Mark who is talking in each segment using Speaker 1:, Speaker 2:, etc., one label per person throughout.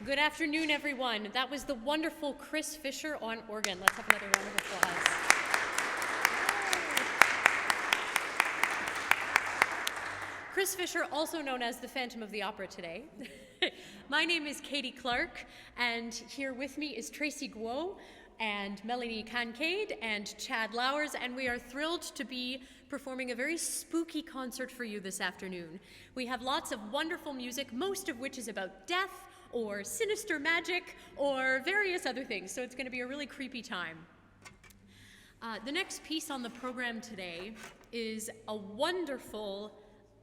Speaker 1: Good afternoon, everyone. That was the wonderful Chris Fisher on organ. Let's have another round of applause. Chris Fisher, also known as the Phantom of the Opera today. My name is Katie Clark, and here with me is Tracy Guo and Melanie Kincaid and Chad Lowers, and we are thrilled to be performing a very spooky concert for you this afternoon. We have lots of wonderful music, most of which is about death, or sinister magic, or various other things, so it's going to be a really creepy time. The next piece on the program today is a wonderful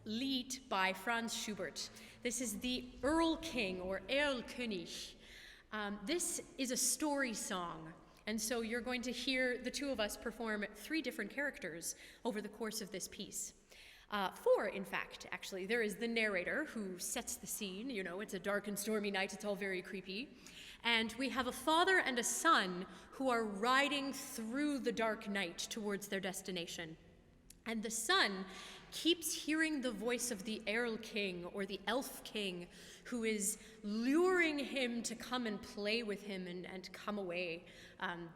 Speaker 1: lied by Franz Schubert. This is the Erl King, or Erlkönig. This is a story song, and so you're going to hear the two of us perform 3 different characters over the course of this piece. 4, in fact, actually. There is the narrator who sets the scene. You know, it's a dark and stormy night. It's all very creepy. And we have a father and a son who are riding through the dark night towards their destination. And the son keeps hearing the voice of the Erl King, or the Elf King, who is luring him to come and play with him and come away.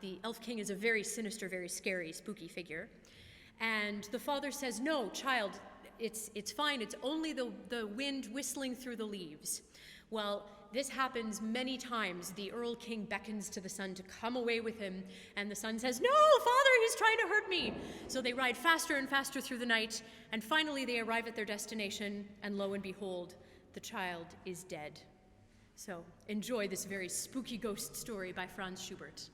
Speaker 1: The Elf King is a very sinister, very scary, spooky figure. And the father says, "No, child, it's fine. It's only the wind whistling through the leaves." Well, this happens many times. The Erl King beckons to the son to come away with him, and the son says, "No, father, he's trying to hurt me." So they ride faster and faster through the night, and finally they arrive at their destination, and lo and behold, the child is dead. So enjoy this very spooky ghost story by Franz Schubert.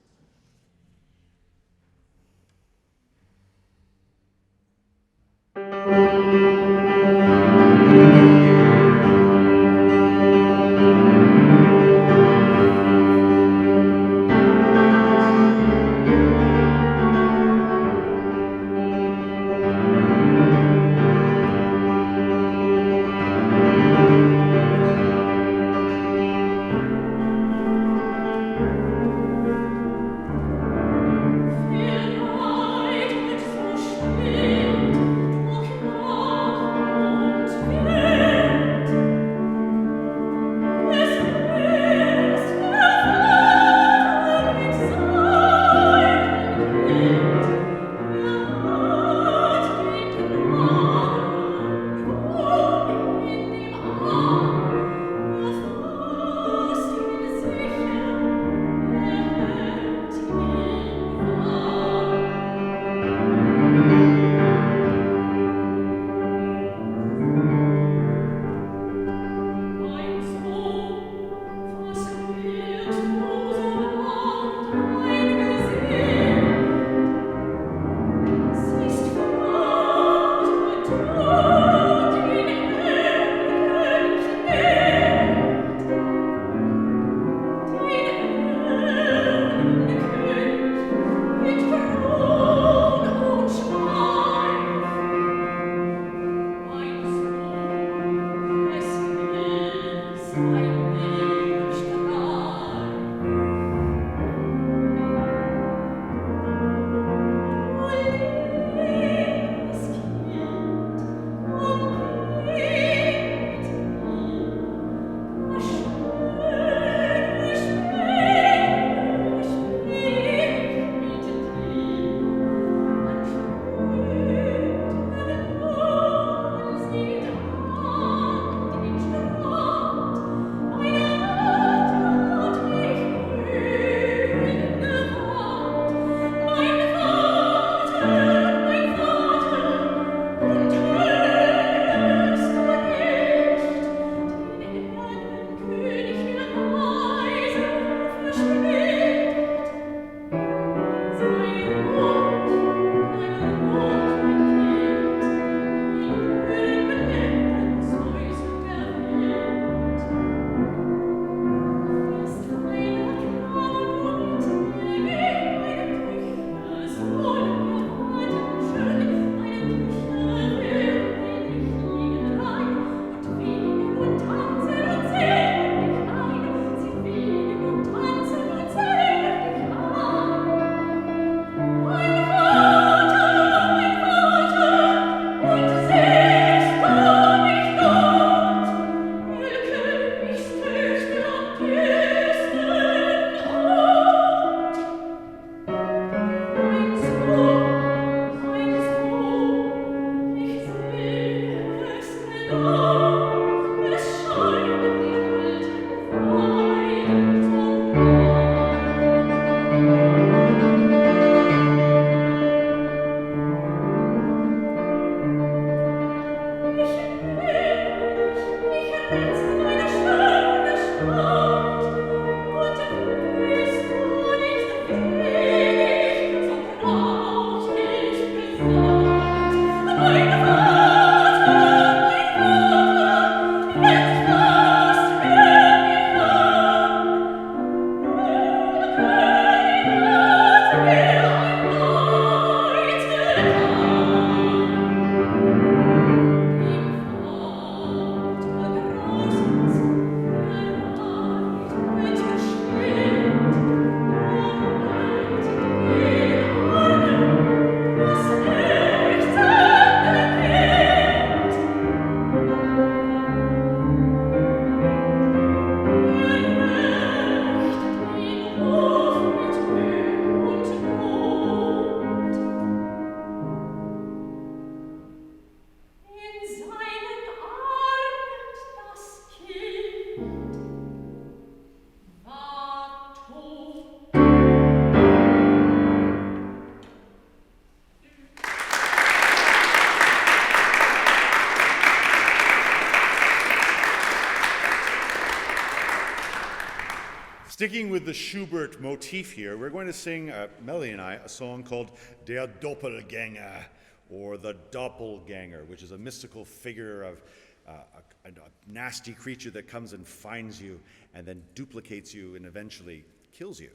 Speaker 2: Sticking with the Schubert motif here, we're going to sing, Melly and I, a song called Der Doppelgänger, or the Doppelganger, which is a mystical figure of a nasty creature that comes and finds you and then duplicates you and eventually kills you.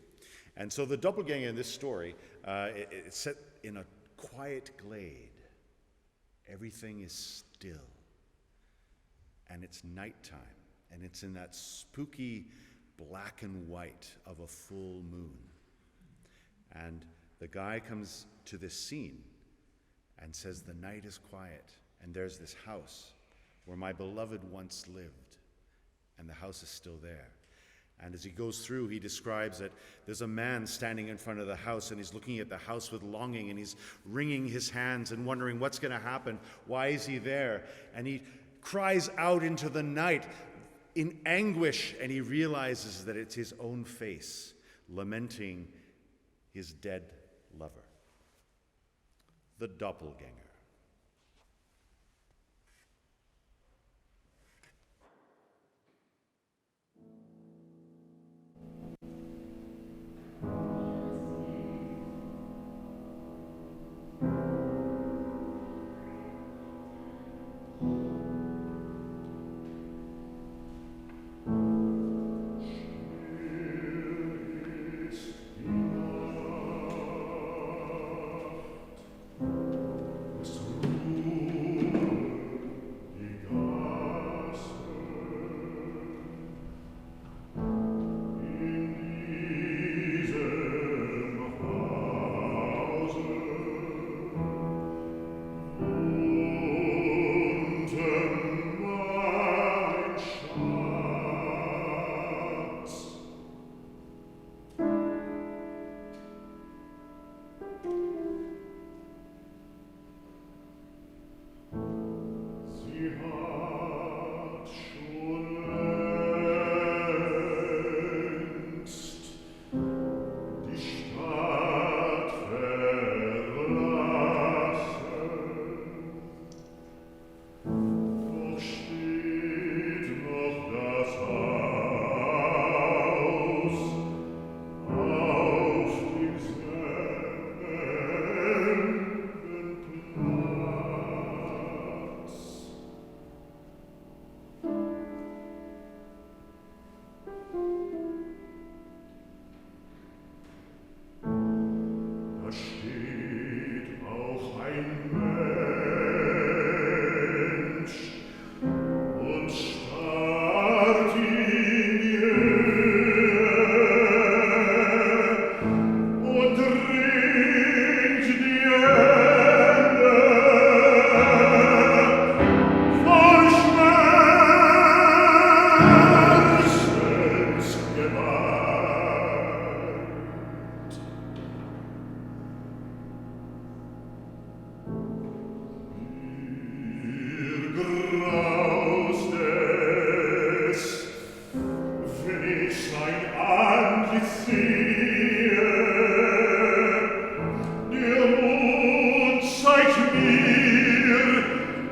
Speaker 2: And so the Doppelganger in this story, it's set in a quiet glade. Everything is still. And it's nighttime. And it's in that spooky black and white of a full moon. And the guy comes to this scene and says, the night is quiet, and there's this house where my beloved once lived, and the house is still there. And as he goes through, he describes that there's a man standing in front of the house, and he's looking at the house with longing, and he's wringing his hands and wondering what's going to happen. Why is he there? And he cries out into the night in anguish, and he realizes that it's his own face lamenting his dead lover. The Doppelganger.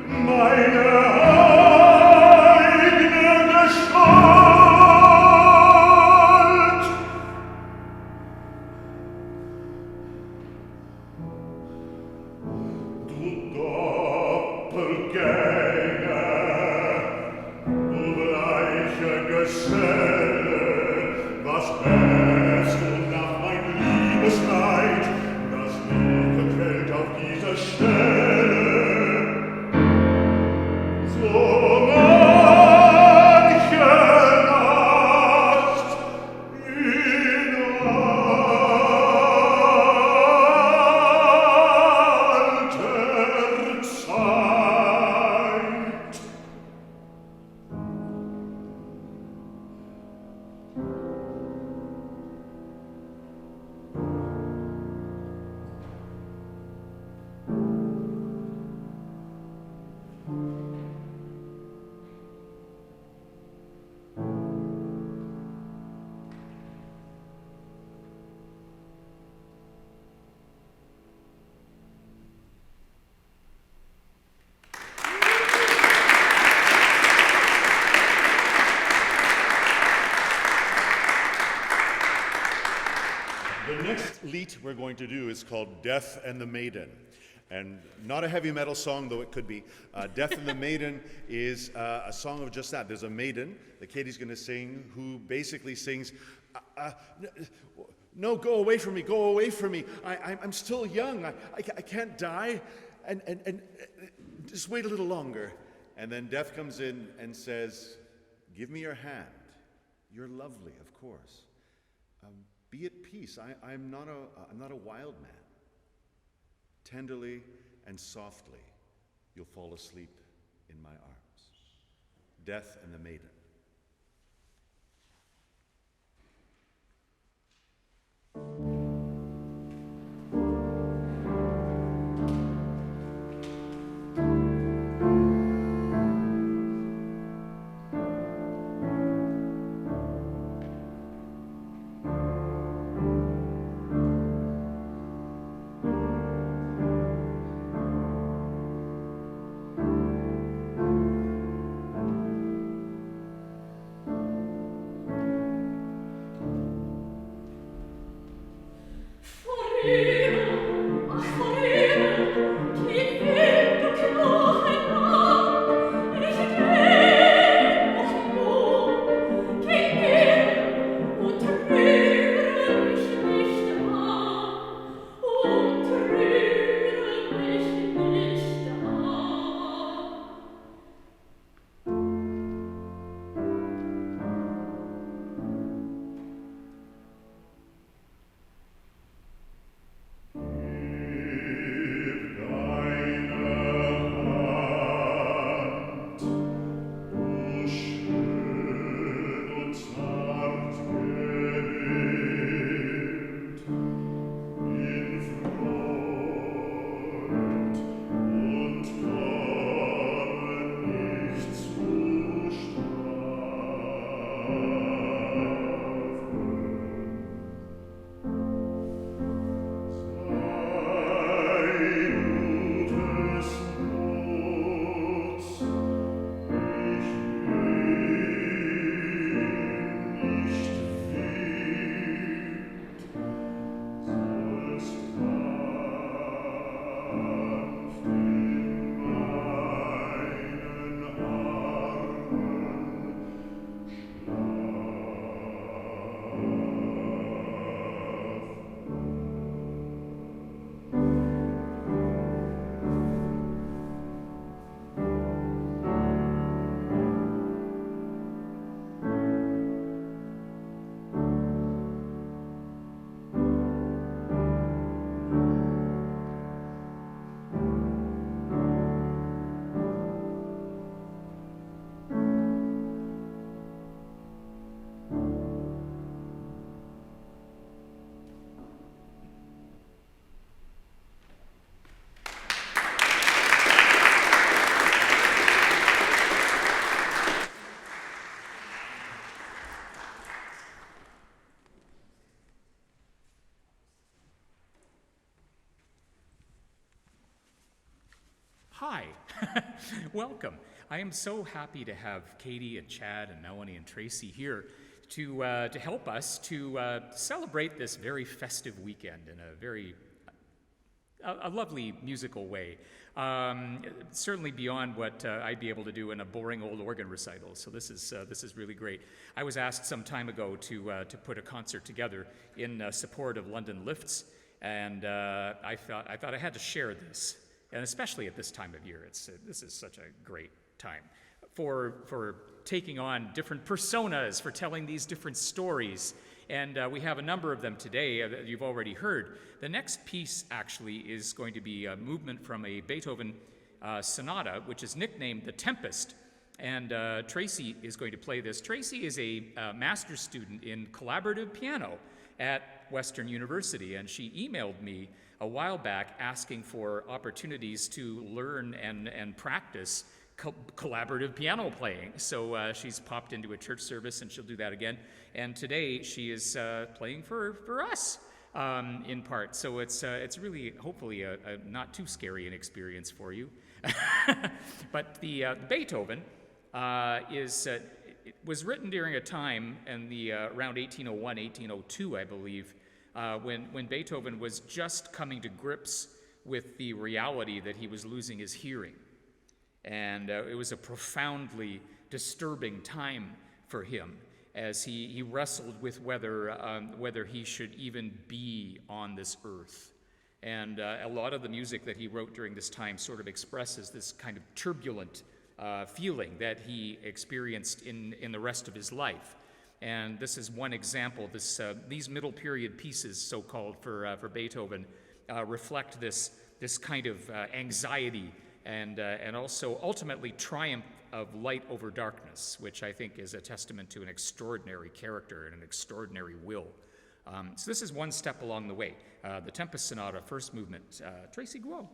Speaker 3: Meine eigene
Speaker 2: der Schelle, was hältst du nach mein Liebesleid, das nie quält auf dieser Stelle? So manche Nacht in alter Zeit. The next lied we're going to do is called Death and the Maiden. And not a heavy metal song, though it could be. Death and the Maiden is a song of just that. There's a maiden that Katie's going to sing who basically sings, no, go away from me, go away from me. I'm still young. I can't die. And just wait a little longer. And then Death comes in and says, give me your hand. You're lovely, of course. Be at peace. I'm not a wild man. Tenderly and softly, you'll fall asleep in my arms. Death and the Maiden.
Speaker 3: Hi, welcome. I am so happy to have Katie and Chad and Melanie and Tracy here to help us to celebrate this very festive weekend in a very a lovely musical way. Certainly beyond what I'd be able to do in a boring old organ recital. So this is really great. I was asked some time ago to put a concert together in support of London Lifts, and I thought I had to share this, and especially at this time of year. This is such a great time for taking on different personas, for telling these different stories. And we have a number of them today that you've already heard. The next piece actually is going to be a movement from a Beethoven sonata, which is nicknamed The Tempest. And Tracy is going to play this. Tracy is a master's student in collaborative piano at Western University, and she emailed me a while back asking for opportunities to learn and practice collaborative piano playing. So she's popped into a church service, and she'll do that again. And today she is playing for us in part. So it's really, hopefully, a not too scary an experience for you. But the Beethoven it was written during a time in the around 1801, 1802, I believe, when Beethoven was just coming to grips with the reality that he was losing his hearing. And it was a profoundly disturbing time for him as he wrestled with whether he should even be on this earth. And a lot of the music that he wrote during this time sort of expresses this kind of turbulent feeling that he experienced in the rest of his life. And this is one example. These middle period pieces, so-called for Beethoven, reflect this kind of anxiety and also ultimately triumph of light over darkness, which I think is a testament to an extraordinary character and an extraordinary will. So this is one step along the way. The Tempest Sonata, first movement. Tracy Guo.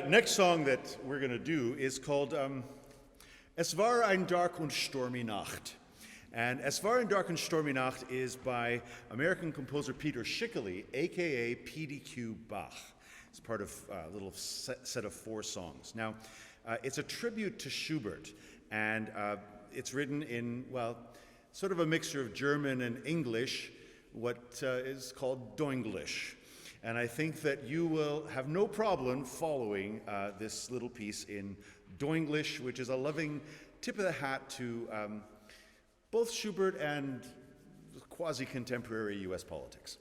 Speaker 2: next song that we're going to do is called Es war ein dark und stormy Nacht. And Es war ein dark und stormy Nacht is by American composer Peter Schickele, aka PDQ Bach. It's part of a little set of 4 songs. Now, it's a tribute to Schubert, and it's written in, well, sort of a mixture of German and English, what is called Doenglish. And I think that you will have no problem following this little piece in Doenglish, which is a loving tip of the hat to both Schubert and quasi-contemporary US politics.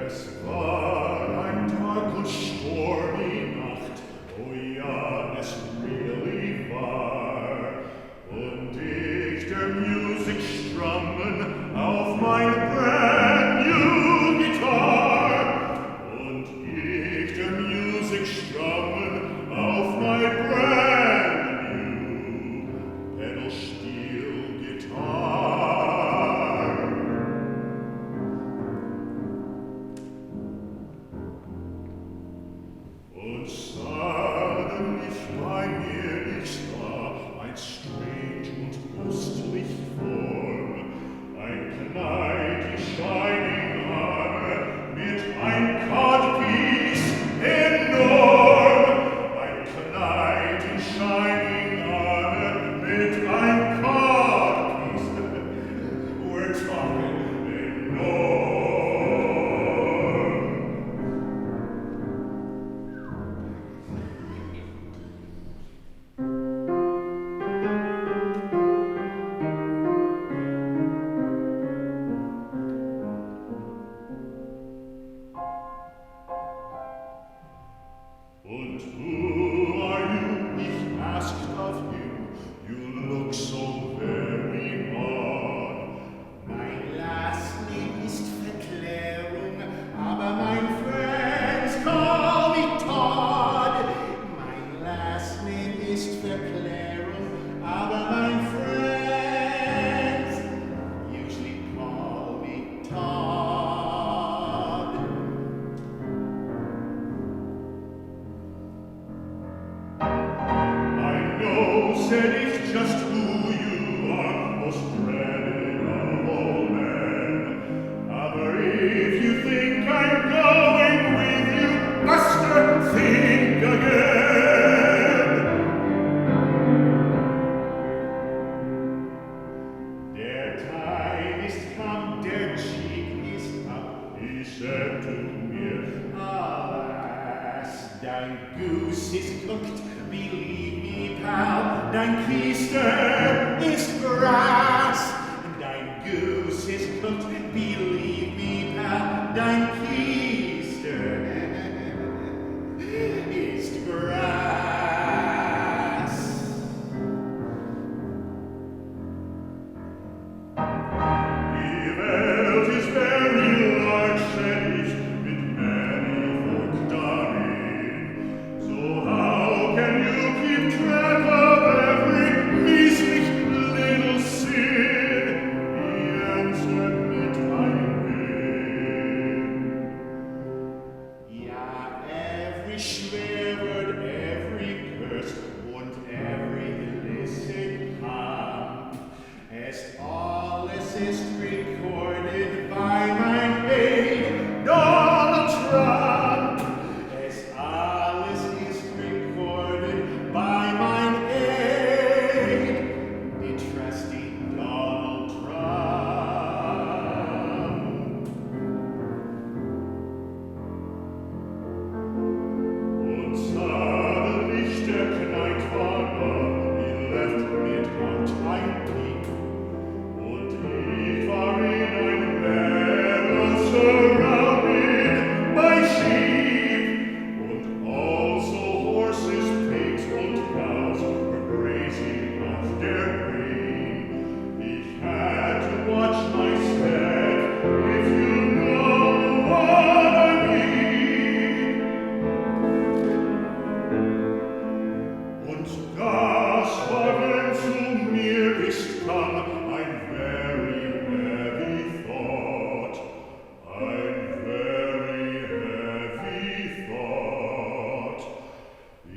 Speaker 4: Es war ein Tag und stormy Nacht, oh ja, es really war. Und ich der Musik strummen auf mein brand new Guitar. Und ich der Musik strummen auf mein brand new pedal steel Guitar. Und suddenly bei mir ich sah ein strange und ghostlich Form, ein Kleid, die shining Arme mit ein Codpiece enorm. Ein Kleid, die shining Arme mit ein Codpiece, we're talking enorm. And who are you? Ich asked of him. You look so very odd. Mein last name ist Verklärung, aber mein friends call me Todd. Mein last name ist Verklärung, aber mein friends usually call me Todd. I know, said it's just who you are, most dreaded of all men. Aber if you think I'm going with you, Buster, think again. Der time ist come, der cheek ist up, he said to me, alas, dein Goose is cooked, believe me, pal, dein Keister ist grass. Dein Goose is cooked, believe me, pal, dein Keister ist grass. Die Welt ist very large, said ich, mit many folk darin. So how can you keep track of every measly little sin? He answered mit einem Wink.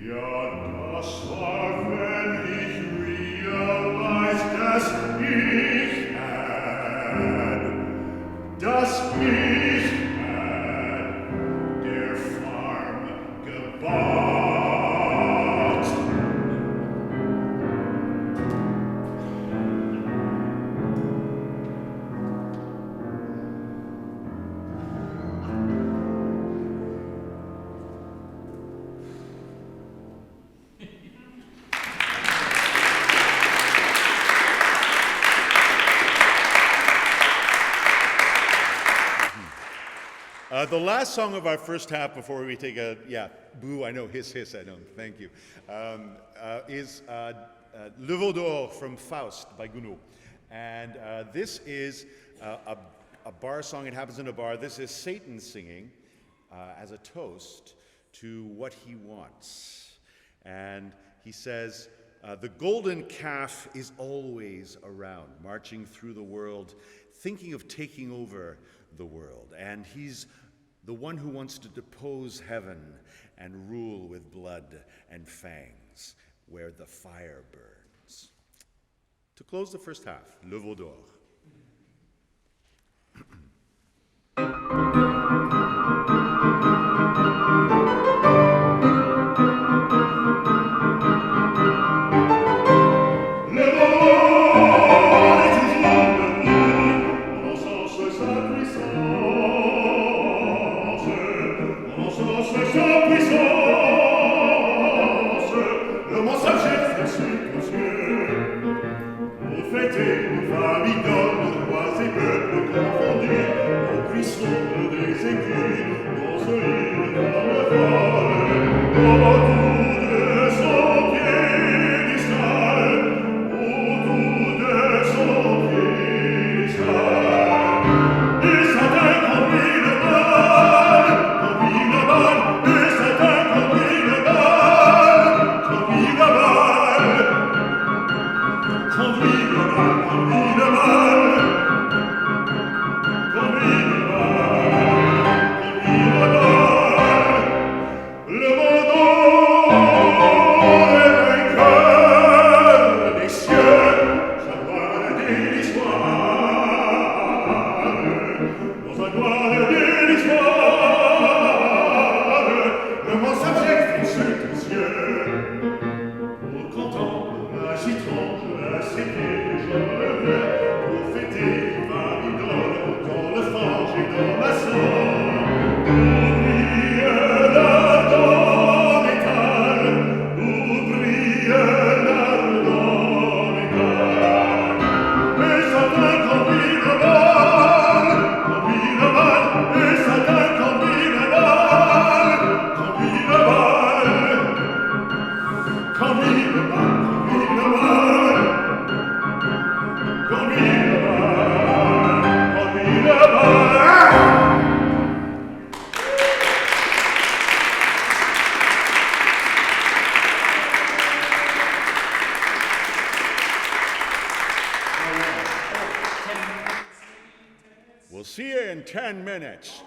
Speaker 4: Ja, das war, wenn ich realized, dass ich der Farm gebaut.
Speaker 2: The last song of our first half before we take a, yeah, boo, I know, hiss, I know, thank you, is Le Veau d'Or from Faust by Gounod. And this is a bar song. It happens in a bar. This is Satan singing as a toast to what he wants. And he says, the golden calf is always around, marching through the world, thinking of taking over the world. And he's the one who wants to depose heaven and rule with blood and fangs, where the fire burns. To close the first half, Le Veau d'Or. We'll see you in 10 minutes.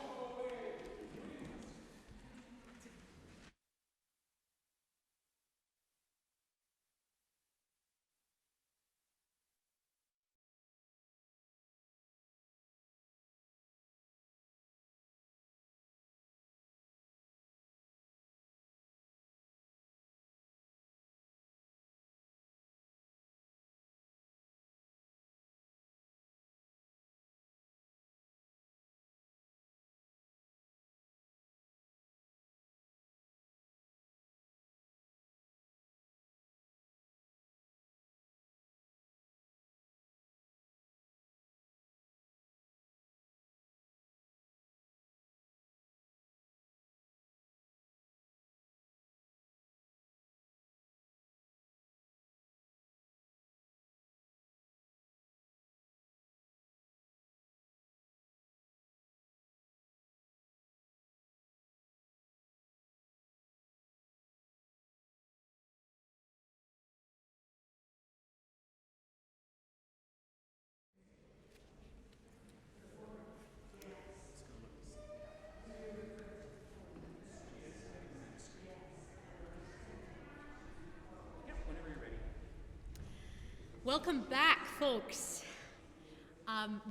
Speaker 1: Welcome back, folks.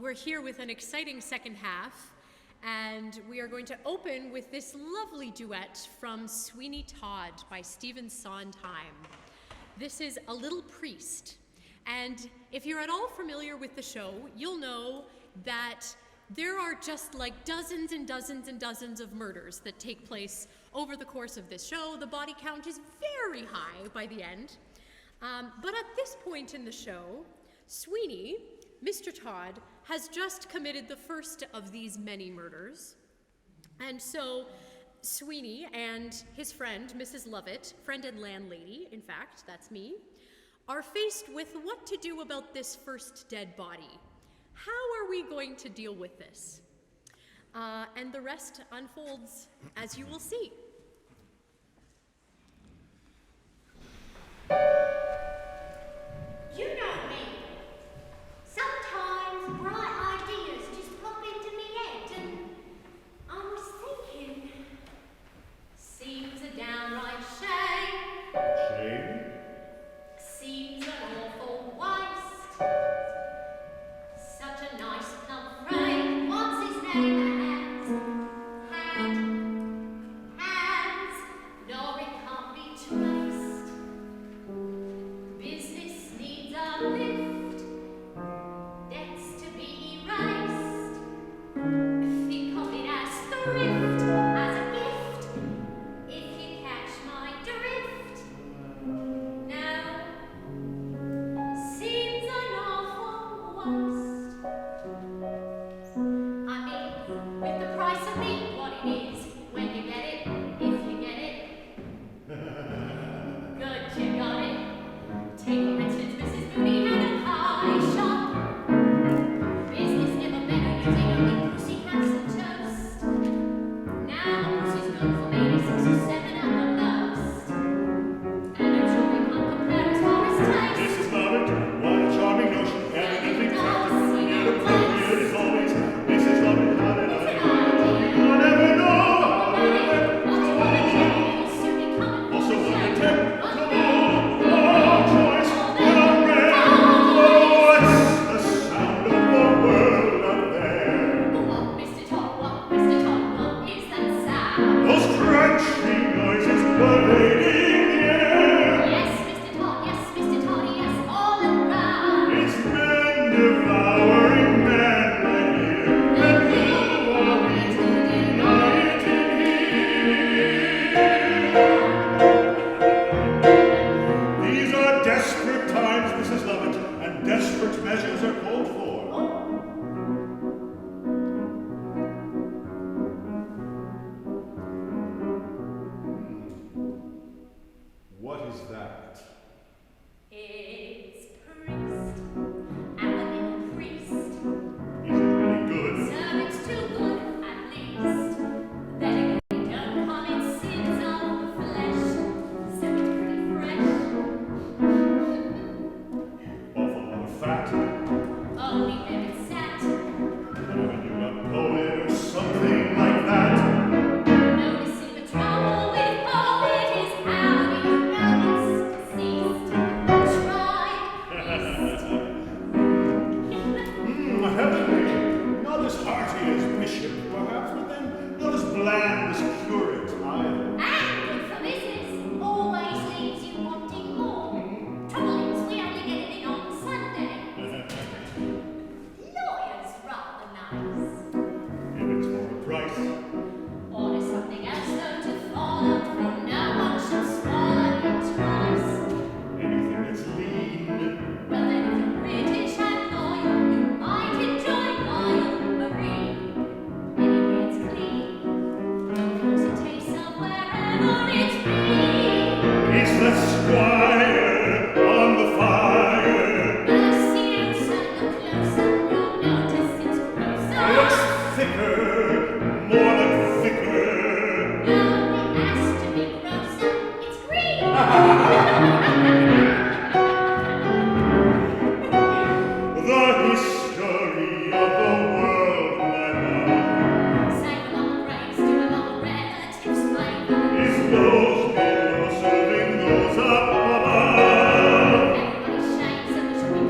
Speaker 1: We're here with an exciting second half, and we are going to open with this lovely duet from Sweeney Todd by Stephen Sondheim. This is A Little Priest, and if you're at all familiar with the show, you'll know that there are just like dozens and dozens and dozens of murders that take place over the course of this show. The body count is very high by the end. But at this point in the show, Sweeney, Mr. Todd, has just committed the first of these many murders. And so Sweeney and his friend, Mrs. Lovett, friend and landlady, in fact, that's me, are faced with what to do about this first dead body. How are we going to deal with this? And the rest unfolds as you will see.
Speaker 5: You know me. Sometimes bright ideas just pop into me head, and I was thinking,
Speaker 1: Seems a downright shame,
Speaker 2: Shame?
Speaker 1: seems an awful waste. Such a nice plump frame, what's his name? Hands, no, it can't be traced. Business needs a lift, debts to be erased. Think of it as thrift, as a gift, if you catch my drift. Now, seems an awful waste. I mean, with the price of meat, what it is, when you get it, if you get it. Good, you got it. Take for instance, Mrs. Mooney had a pie shop. Business never better using only pussycats and toast. Now pussy's good for maybe 6 or 7 at the most. And I'm sure we can't compare as far as taste.
Speaker 4: Mrs. Lovett, what a charming notion. Evidently practical. Inappropriate as always. Mrs. Lovett, how did I? You'll never know. Also, one attempt. No choice. No rare. What's the sound of the world up there? Those crunching noises pervading the air. It's men devouring men, my dear. And who are we to deny it in here? These are desperate times, Mrs. Lovett, and desperate measures are called for. What is that?
Speaker 1: It's priest, our priest.
Speaker 4: Is it really good?
Speaker 1: So it's too good, at least. Then again, we don't commit sins of the flesh, so it's pretty fresh.
Speaker 4: Awful lot of fat.
Speaker 1: Only when it's sat.
Speaker 4: Haven't you a poet or something like that?
Speaker 1: Noticing the trouble with poet is how you know it's deceased. Try priest.
Speaker 4: Heavenly. Not as hearty as bishop, perhaps, but then not as bland as curate either.
Speaker 5: and good for business, always leaves you wanting more. Trouble is, we only get it in on Sunday. Lawyers rather nice.
Speaker 4: If it's for a price.
Speaker 1: Order something else though to follow through. No one should swallow it twice.
Speaker 4: Anything that's lean.
Speaker 1: Well then if you're British and loyal, you might enjoy Royal Marine. Anyway, it's clean. Of course it tastes of wherever it's been.
Speaker 4: It's the squire on the fire.
Speaker 1: Now see outside, look closer, you'll notice it's grosser.
Speaker 4: Looks thicker, more than thicker.
Speaker 1: No, it has to be grosser. It's green.
Speaker 4: The history of the world, my love,
Speaker 1: Save a lot of brains, do a lot of relatives flavor.
Speaker 4: is those below serving those up above.
Speaker 1: Everybody's shame, so we should be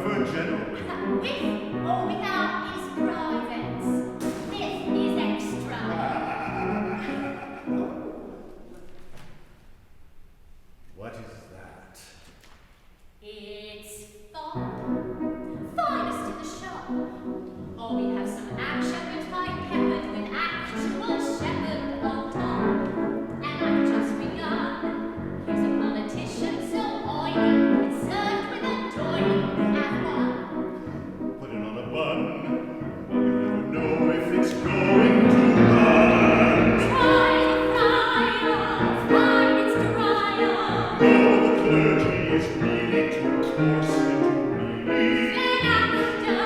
Speaker 4: for general?
Speaker 5: With or without is private. With is extra.
Speaker 4: What is that?
Speaker 5: It's fun. Finest in the shop. Or we have some action type peppered with actual shepherd on top. And I've just begun. He's a politician so oily, it's served with a doily at one.
Speaker 4: Put it on a bun, but you never know if it's going to run.
Speaker 5: Try the fryer, fine it's drier.
Speaker 4: No, the clergy is really too coarse and too mealy.
Speaker 5: Then after,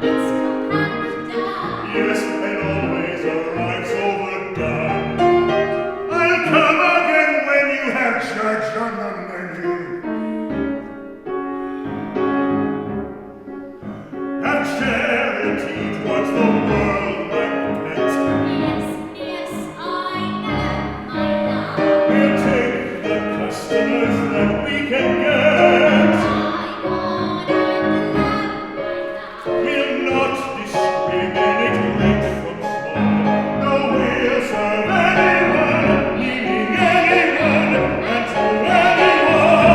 Speaker 5: it's compactor.
Speaker 4: Yes, and always arrives overdone. I'll come again when you have church on the menu. Have charity towards the world, my pet.
Speaker 5: Yes, yes, I am, my love.
Speaker 4: We'll take the customers that we can get.
Speaker 5: I want and love, my love.
Speaker 4: We'll not discriminate great from small. No, we'll serve anyone, meaning anyone, and to anyone at all.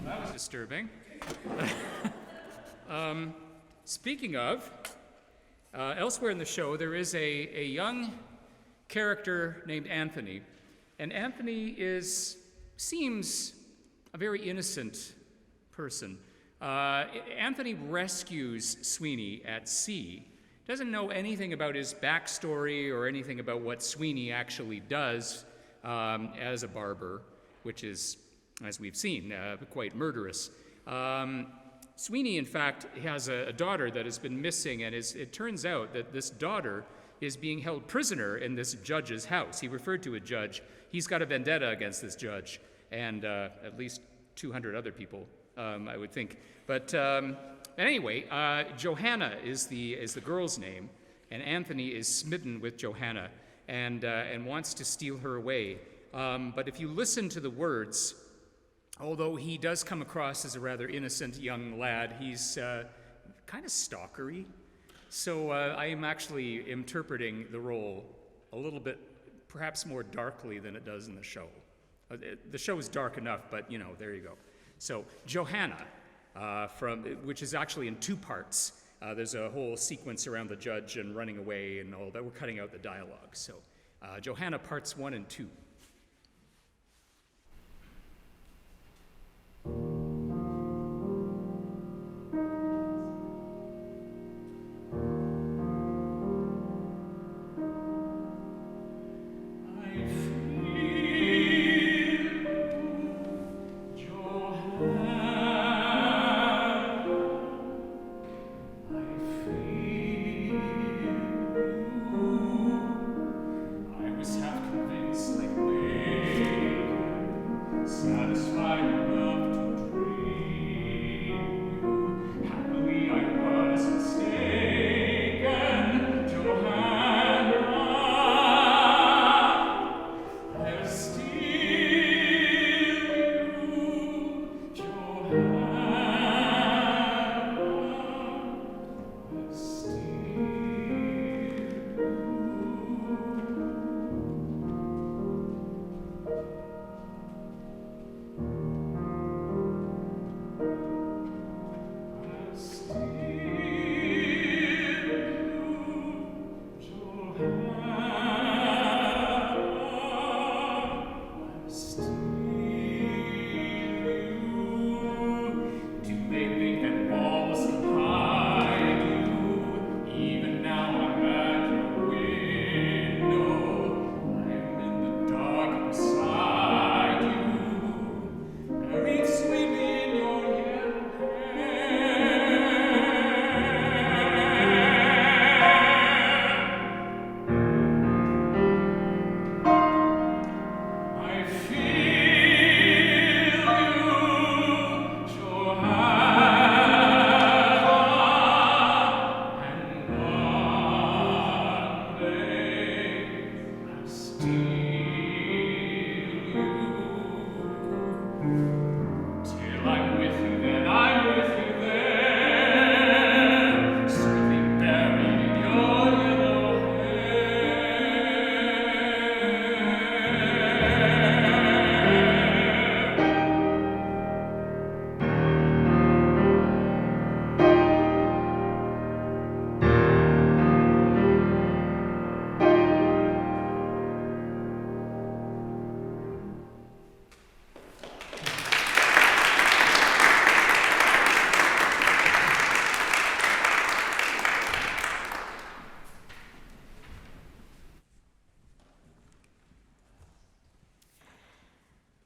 Speaker 3: That was disturbing. Speaking of, elsewhere in the show, there is a young character named Anthony, and Anthony seems a very innocent person. Anthony rescues Sweeney at sea. Doesn't know anything about his backstory or anything about what Sweeney actually does as a barber, which is, as we've seen, quite murderous. Sweeney, in fact, has a daughter that has been missing, and it turns out that this daughter is being held prisoner in this judge's house. He referred to a judge. He's got a vendetta against this judge, and at least 200 other people, I would think. But anyway, Johanna is the girl's name, and Anthony is smitten with Johanna and wants to steal her away. But if you listen to the words, although he does come across as a rather innocent young lad, he's kind of stalkery. So I am actually interpreting the role a little bit, perhaps more darkly than it does in the show. The show is dark enough, but there you go. So Johanna, which is actually in two parts. There's a whole sequence around the judge and running away and all that. We're cutting out the dialogue. So Johanna parts 1 and 2. I was half convinced, like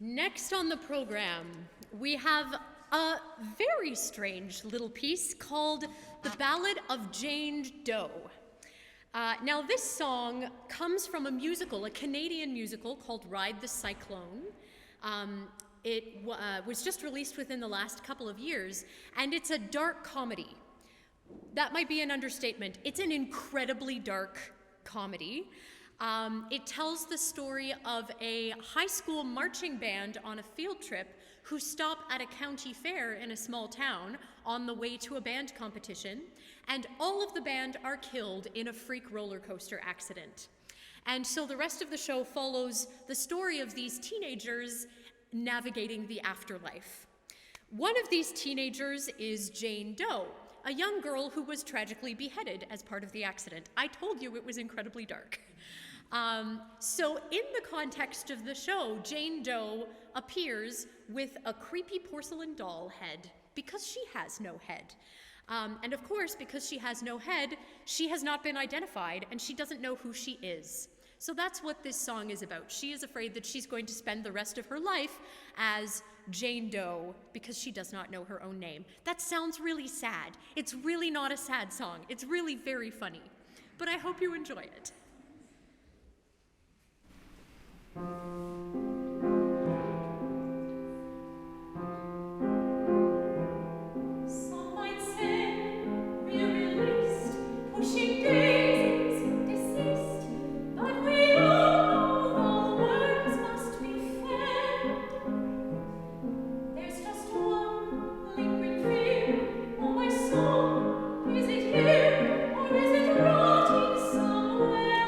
Speaker 1: Next on the program, we have a very strange little piece called The Ballad of Jane Doe. Now, this song comes from a musical, a Canadian musical called Ride the Cyclone. It was just released within the last couple of years, and it's a dark comedy. That might be an understatement. It's an incredibly dark comedy. It tells the story of a high school marching band on a field trip who stop at a county fair in a small town on the way to a band competition, and all of the band are killed in a freak roller coaster accident. And so the rest of the show follows the story of these teenagers navigating the afterlife. One of these teenagers is Jane Doe, a young girl who was tragically beheaded as part of the accident. I told you it was incredibly dark. So in the context of the show, Jane Doe appears with a creepy porcelain doll head because she has no head. And of course, because she has no head, she has not been identified and she doesn't know who she is. So that's what this song is about. She is afraid that she's going to spend the rest of her life as Jane Doe because she does not know her own name. That sounds really sad. It's really not a sad song. It's really very funny. But I hope you enjoy it.
Speaker 5: Some might say we're released, pushing daisies deceased, but we all know the words must be fed. There's just one lingering fear, oh my soul, is it here or is it rotting somewhere?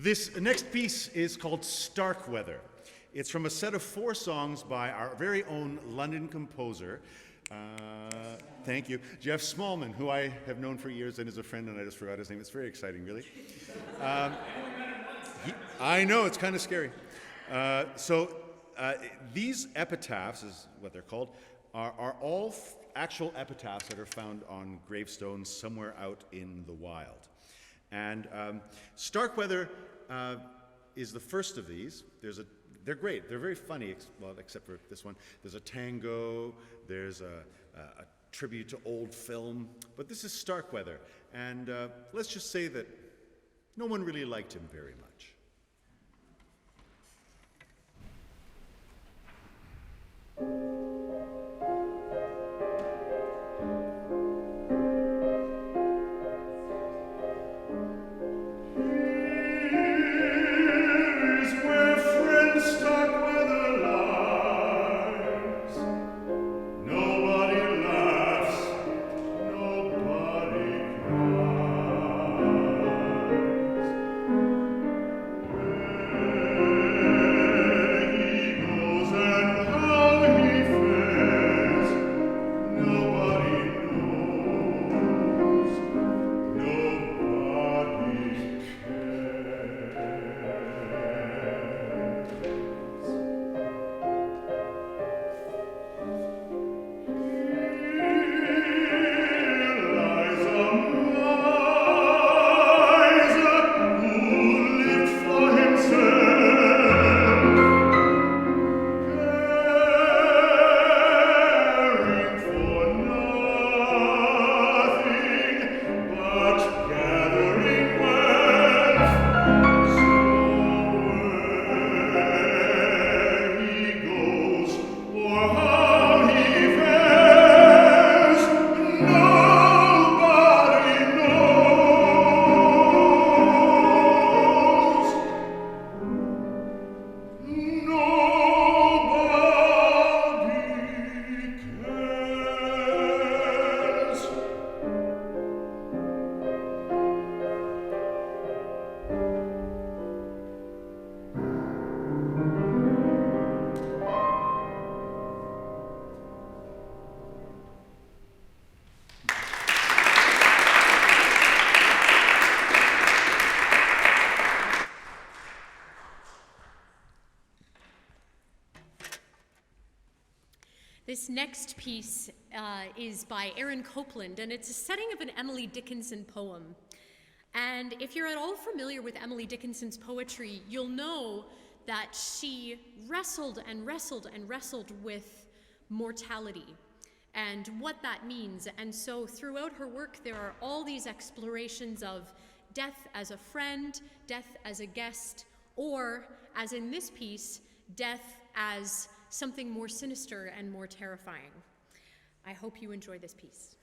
Speaker 2: This next piece is called Starkweather. It's from a set of 4 songs by our very own London composer, thank you, Jeff Smallman, who I have known for years and is a friend, and I just forgot his name. It's very exciting, really. I know, it's kind of scary. These epitaphs, is what they're called, are all actual epitaphs that are found on gravestones somewhere out in the wild. And Starkweather is the first of these. They're great. They're very funny, well, except for this one. There's a tango. There's a tribute to old film. But this is Starkweather. And let's just say that no one really liked him very much.
Speaker 1: This next piece is by Aaron Copland, and it's a setting of an Emily Dickinson poem. And if you're at all familiar with Emily Dickinson's poetry, you'll know that she wrestled and wrestled and wrestled with mortality and what that means. And so throughout her work, there are all these explorations of death as a friend, death as a guest, or, as in this piece, death as something more sinister and more terrifying. I hope you enjoy this piece.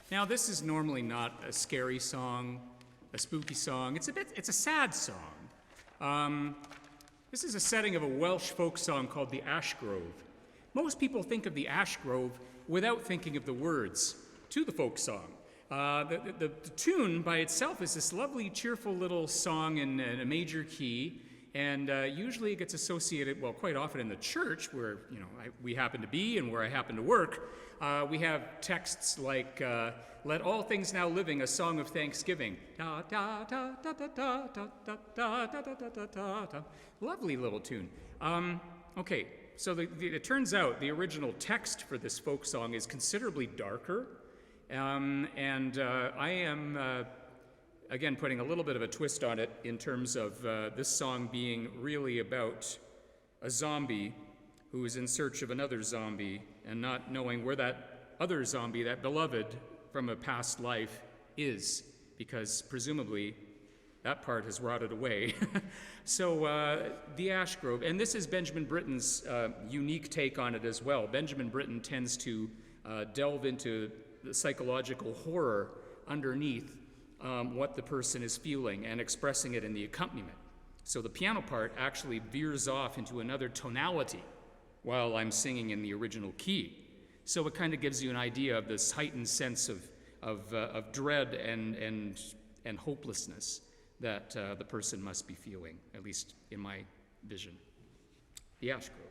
Speaker 3: Now, this is normally not a scary song, a spooky song. It's a sad song. This is a setting of a Welsh folk song called the Ash Grove. Most people think of the Ash Grove without thinking of the words to the folk song. The tune by itself is this lovely, cheerful little song in a major key, and usually it gets associated, well, quite often in the church, where we happen to be and where I happen to work. We have texts like, "Let all things now living, a song of thanksgiving." Da da da da da da da da da da da da da da. Lovely little tune. Okay, so it turns out the original text for this folk song is considerably darker, and I am again putting a little bit of a twist on it in terms of this song being really about a zombie who is in search of another zombie and not knowing where that other zombie, that beloved from a past life, is, because presumably that part has rotted away. So the Ash Grove, and this is Benjamin Britten's unique take on it as well. Benjamin Britten tends to delve into the psychological horror underneath what the person is feeling and expressing it in the accompaniment. So the piano part actually veers off into another tonality while I'm singing in the original key. So it kind of gives you an idea of this heightened sense of dread and hopelessness that the person must be feeling, at least in my vision. The Ash Grove.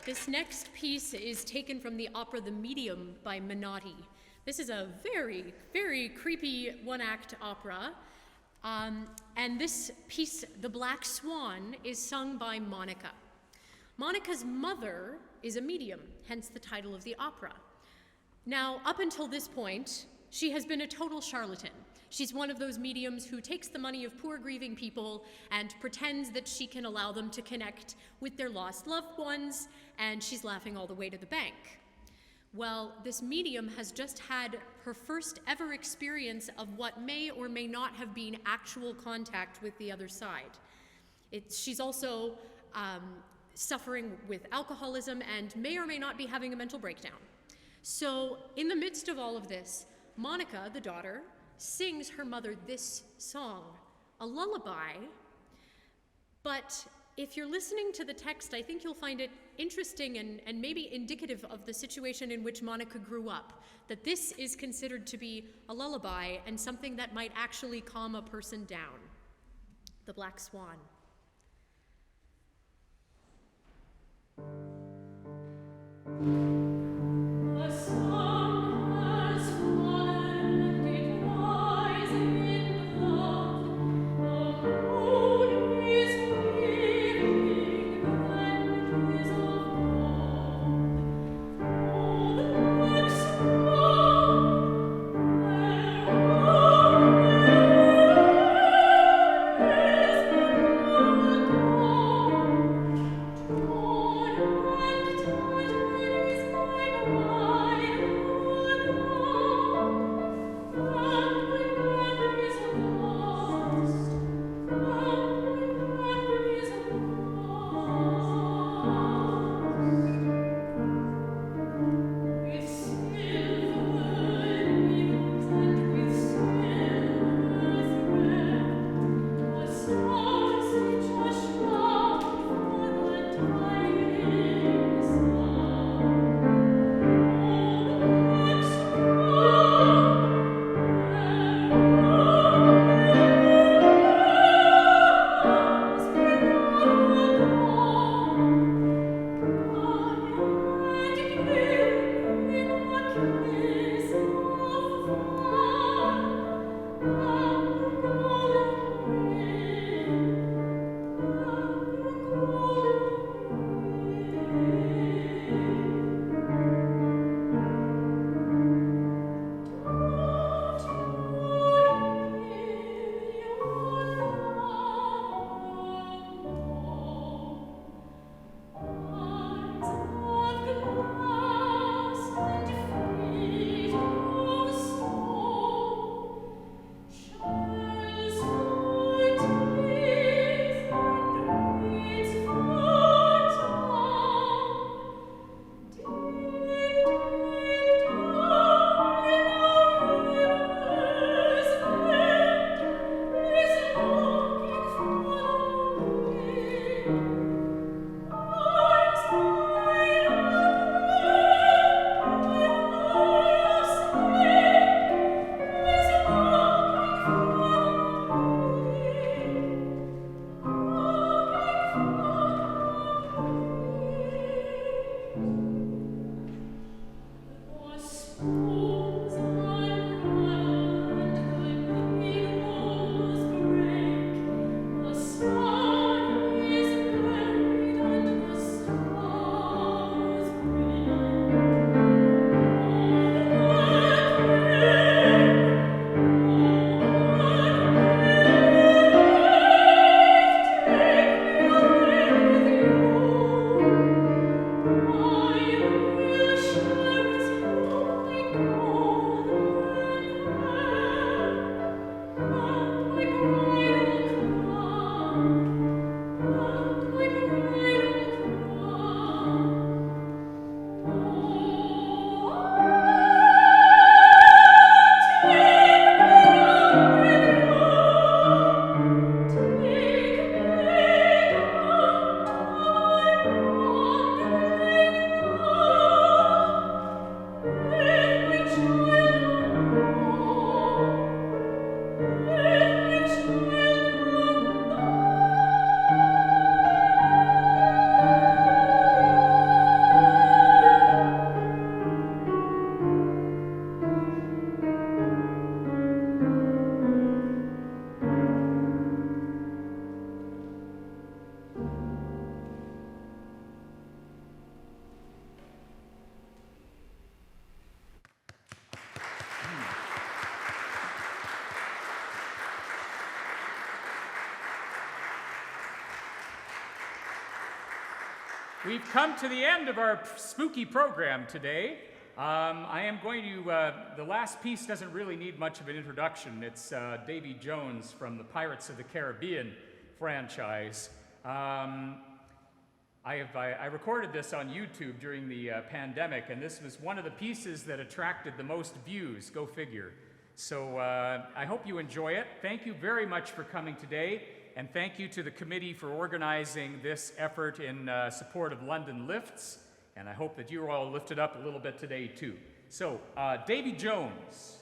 Speaker 1: This next piece is taken from the opera The Medium by Menotti. This is a very, very creepy one-act opera. And this piece, The Black Swan, is sung by Monica. Monica's mother is a medium, hence the title of the opera. Now, up until this point, she has been a total charlatan. She's one of those mediums who takes the money of poor grieving people and pretends that she can allow them to connect with their lost loved ones, and she's laughing all the way to the bank. Well, this medium has just had her first ever experience of what may or may not have been actual contact with the other side. She's also suffering with alcoholism and may or may not be having a mental breakdown. So in the midst of all of this, Monica, the daughter, sings her mother this song, a lullaby. But if you're listening to the text, I think you'll find it interesting and maybe indicative of the situation in which Monica grew up, that this is considered to be a lullaby and something that might actually calm a person down. The Black Swan.
Speaker 5: The sun has fallen, it rising in love. The moon is weaving branches of gold. Oh, the black swan, where are you?
Speaker 3: We've come to the end of our spooky program today. I am going to, the last piece doesn't really need much of an introduction. It's Davy Jones from the Pirates of the Caribbean franchise. I recorded this on YouTube during the pandemic, and this was one of the pieces that attracted the most views, go figure. So I hope you enjoy it. Thank you very much for coming today, and thank you to the committee for organizing this effort in support of London Lifts, and I hope that you're all lifted up a little bit today too. So, Davy Jones.